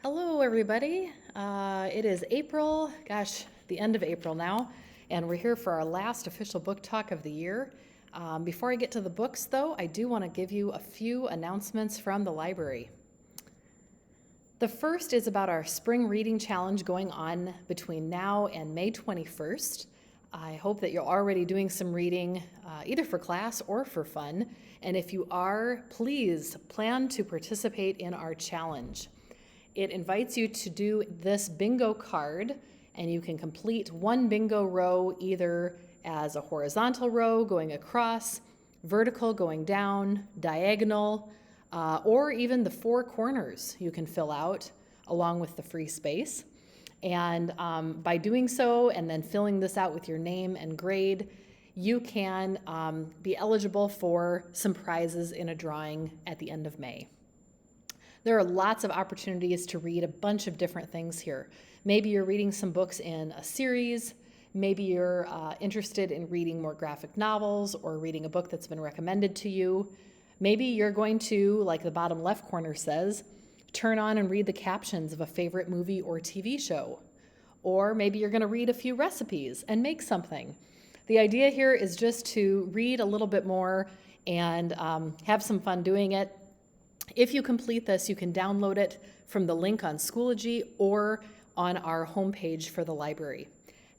Hello, everybody. It is April, the end of April now, and we're here for our last official book talk of the year. Before I get to the books, though, I do want to give you a few announcements from the library. The first is about our spring reading challenge going on between now and May 21st. I hope that you're already doing some reading, either for class or for fun, and if you are, please plan to participate in our challenge. It invites you to do this bingo card, and you can complete one bingo row either as a horizontal row going across, vertical going down, diagonal, or even the four corners you can fill out along with the free space. And by doing so and then filling this out with your name and grade, you can be eligible for some prizes in a drawing at the end of May. There are lots of opportunities to read a bunch of different things here. Maybe you're reading some books in a series. Maybe you're interested in reading more graphic novels or reading a book that's been recommended to you. Maybe you're going to, like the bottom left corner says, turn on and read the captions of a favorite movie or TV show. Or maybe you're going to read a few recipes and make something. The idea here is just to read a little bit more and have some fun doing it. If you complete this, you can download it from the link on Schoology or on our homepage for the library.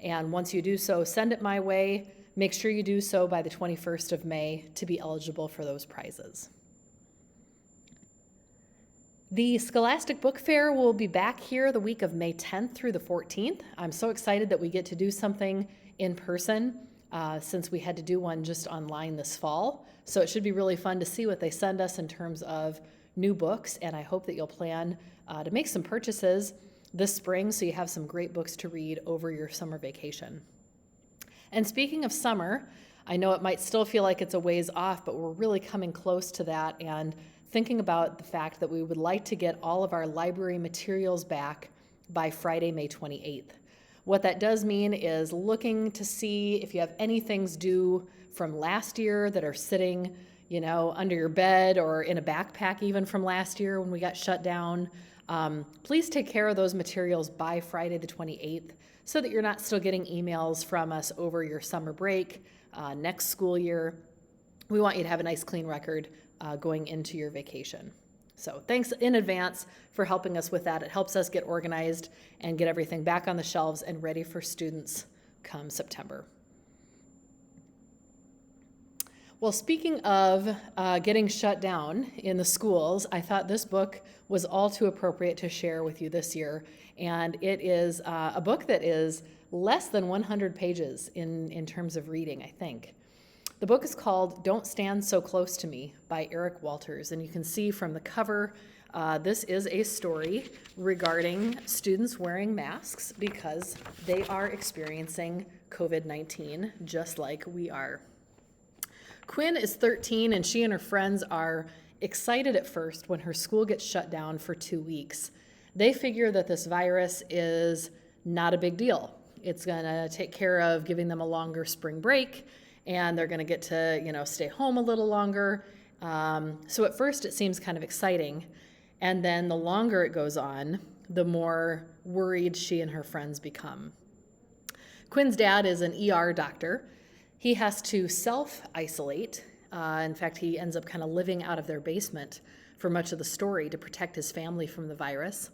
And once you do so, send it my way. Make sure you do so by the 21st of May to be eligible for those prizes. The Scholastic Book Fair will be back here the week of May 10th through the 14th. I'm so excited that we get to do something in person since we had to do one just online this fall. So it should be really fun to see what they send us in terms of new books, and I hope that you'll plan to make some purchases this spring so you have some great books to read over your summer vacation. And speaking of summer, I know it might still feel like it's a ways off, but we're really coming close to that and thinking about the fact that we would like to get all of our library materials back by Friday, May 28th. What that does mean is looking to see if you have any things due from last year that are sitting, under your bed or in a backpack even from last year when we got shut down. Please take care of those materials by Friday the 28th so that you're not still getting emails from us over your summer break, next school year. We want you to have a nice clean record going into your vacation. So thanks in advance for helping us with that. It helps us get organized and get everything back on the shelves and ready for students come September. Well, speaking of getting shut down in the schools, I thought this book was all too appropriate to share with you this year. And it is a book that is less than 100 pages in terms of reading, I think. The book is called Don't Stand So Close to Me by Eric Walters. And you can see from the cover, this is a story regarding students wearing masks because they are experiencing COVID-19 just like we are. Quinn is 13 and she and her friends are excited at first when her school gets shut down for 2 weeks. They figure that this virus is not a big deal. It's going to take care of giving them a longer spring break and they're going to get to, stay home a little longer. So at first it seems kind of exciting. And then the longer it goes on, the more worried she and her friends become. Quinn's dad is an ER doctor. He has to self-isolate. In fact, he ends up kind of living out of their basement for much of the story to protect his family from the virus.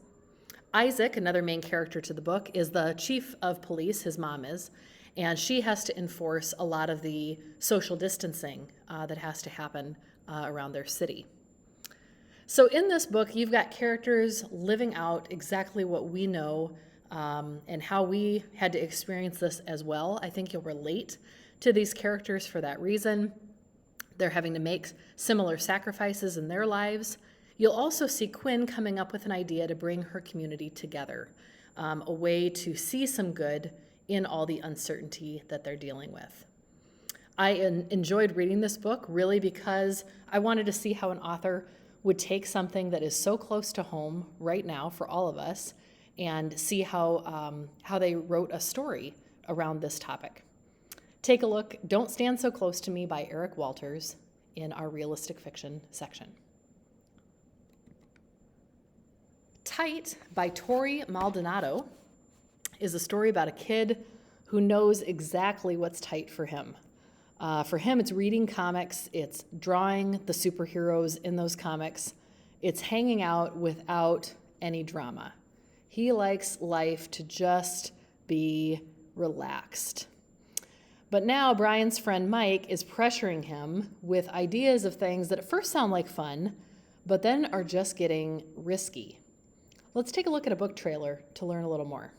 Isaac, another main character to the book, is the chief of police, his mom is, and she has to enforce a lot of the social distancing that has to happen around their city. So in this book, you've got characters living out exactly what we know and how we had to experience this as well. I think you'll relate to these characters for that reason. They're having to make similar sacrifices in their lives. You'll also see Quinn coming up with an idea to bring her community together, a way to see some good in all the uncertainty that they're dealing with. I enjoyed reading this book really because I wanted to see how an author would take something that is so close to home right now for all of us and see how they wrote a story around this topic. Take a look, Don't Stand So Close to Me by Eric Walters in our realistic fiction section. Tight by Tori Maldonado is a story about a kid who knows exactly what's tight for him. For him, it's reading comics, it's drawing the superheroes in those comics, it's hanging out without any drama. He likes life to just be relaxed. But now Brian's friend Mike is pressuring him with ideas of things that at first sound like fun, but then are just getting risky. Let's take a look at a book trailer to learn a little more.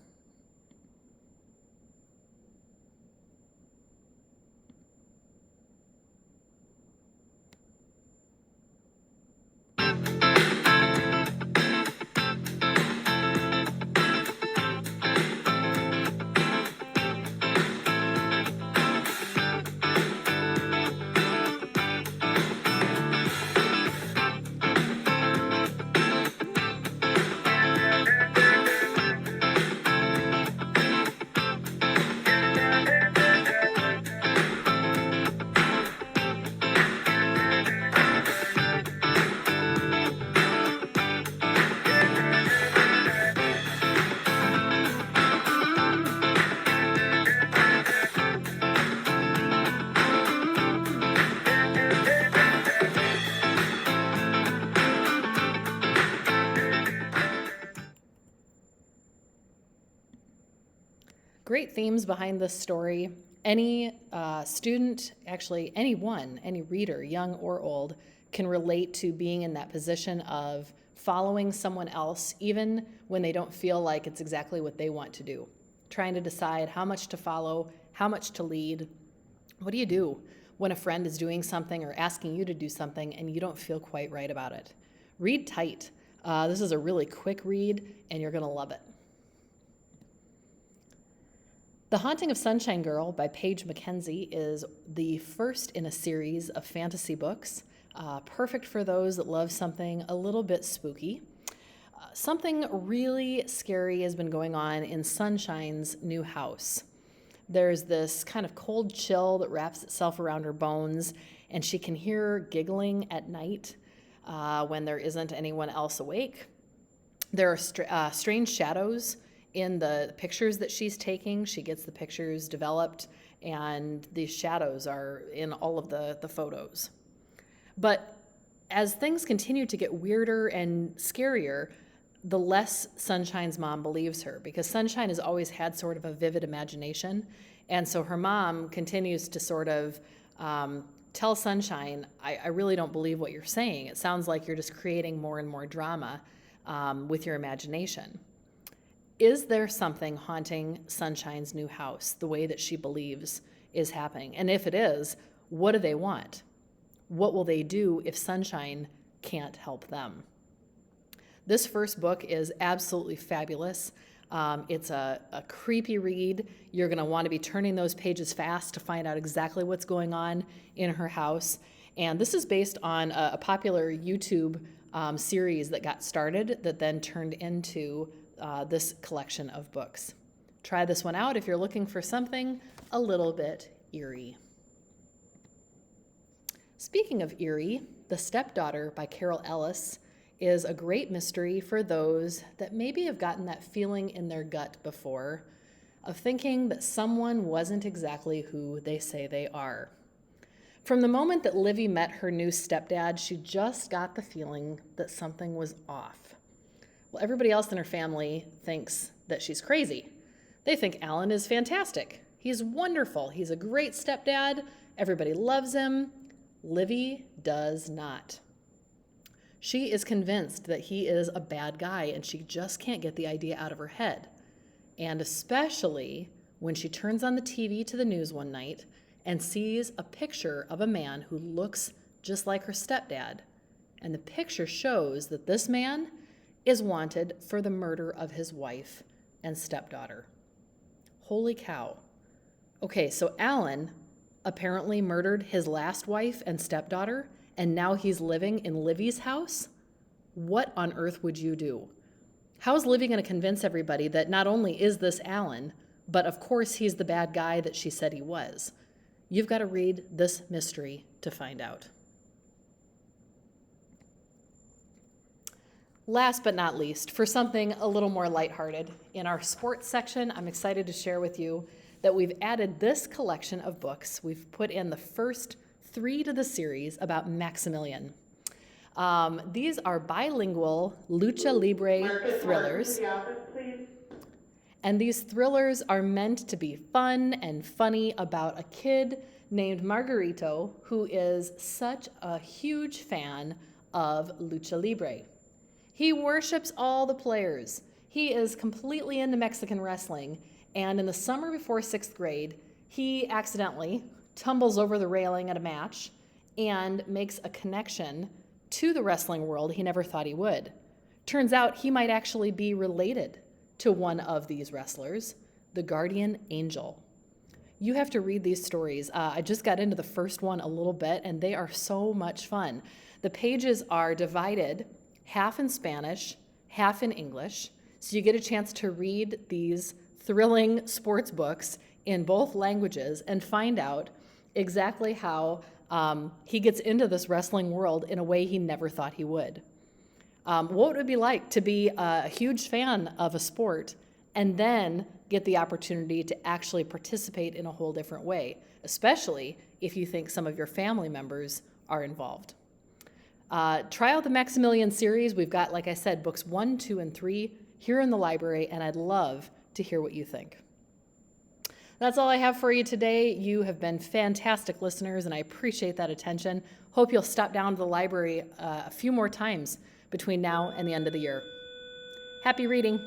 Great themes behind this story. Any student, actually anyone, any reader, young or old, can relate to being in that position of following someone else, even when they don't feel like it's exactly what they want to do. Trying to decide how much to follow, how much to lead. What do you do when a friend is doing something or asking you to do something and you don't feel quite right about it? Read Tight. This is a really quick read and you're going to love it. The Haunting of Sunshine Girl by Paige Mackenzie is the first in a series of fantasy books, perfect for those that love something a little bit spooky. Something really scary has been going on in Sunshine's new house. There's this kind of cold chill that wraps itself around her bones, and she can hear giggling at night when there isn't anyone else awake. There are strange shadows in the pictures that she's taking. She gets the pictures developed, and these shadows are in all of the photos. But as things continue to get weirder and scarier, the less Sunshine's mom believes her, because Sunshine has always had sort of a vivid imagination. And so her mom continues to sort of tell Sunshine, I really don't believe what you're saying. It sounds like you're just creating more and more drama with your imagination. Is there something haunting Sunshine's new house the way that she believes is happening? And if it is, what do they want? What will they do if Sunshine can't help them? This first book is absolutely fabulous. It's a creepy read. You're going to want to be turning those pages fast to find out exactly what's going on in her house. And this is based on a popular YouTube series that got started that then turned into this collection of books. Try this one out if you're looking for something a little bit eerie. Speaking of eerie, The Stepdaughter by Carol Ellis is a great mystery for those that maybe have gotten that feeling in their gut before of thinking that someone wasn't exactly who they say they are. From the moment that Livy met her new stepdad, she just got the feeling that something was off. Well, everybody else in her family thinks that she's crazy. They think Alan is fantastic. He's wonderful. He's a great stepdad. Everybody loves him. Livy does not. She is convinced that he is a bad guy, and she just can't get the idea out of her head. And especially when she turns on the TV to the news one night and sees a picture of a man who looks just like her stepdad. And the picture shows that this man is wanted for the murder of his wife and stepdaughter. Holy cow. Okay, so Alan apparently murdered his last wife and stepdaughter, and now he's living in Livy's house? What on earth would you do? How is Livy going to convince everybody that not only is this Alan, but of course he's the bad guy that she said he was? You've got to read this mystery to find out. Last but not least, for something a little more lighthearted, in our sports section, I'm excited to share with you that we've added this collection of books. We've put in the first 3 to the series about Maximilian. These are bilingual lucha libre thrillers. To the office, please. And these thrillers are meant to be fun and funny about a kid named Margarito who is such a huge fan of lucha libre. He worships all the players. He is completely into Mexican wrestling, and in the summer before 6th grade, he accidentally tumbles over the railing at a match and makes a connection to the wrestling world he never thought he would. Turns out he might actually be related to one of these wrestlers, the guardian angel. You have to read these stories. I just got into the first one a little bit, and they are so much fun. The pages are divided half in Spanish, half in English, so you get a chance to read these thrilling sports books in both languages and find out exactly how he gets into this wrestling world in a way he never thought he would. What would it be like to be a huge fan of a sport and then get the opportunity to actually participate in a whole different way, especially if you think some of your family members are involved? Try out the Maximilian series. We've got, like I said, books 1, 2, and 3 here in the library, and I'd love to hear what you think. That's all I have for you today. You have been fantastic listeners, and I appreciate that attention. Hope you'll stop down to the library a few more times between now and the end of the year. Happy reading.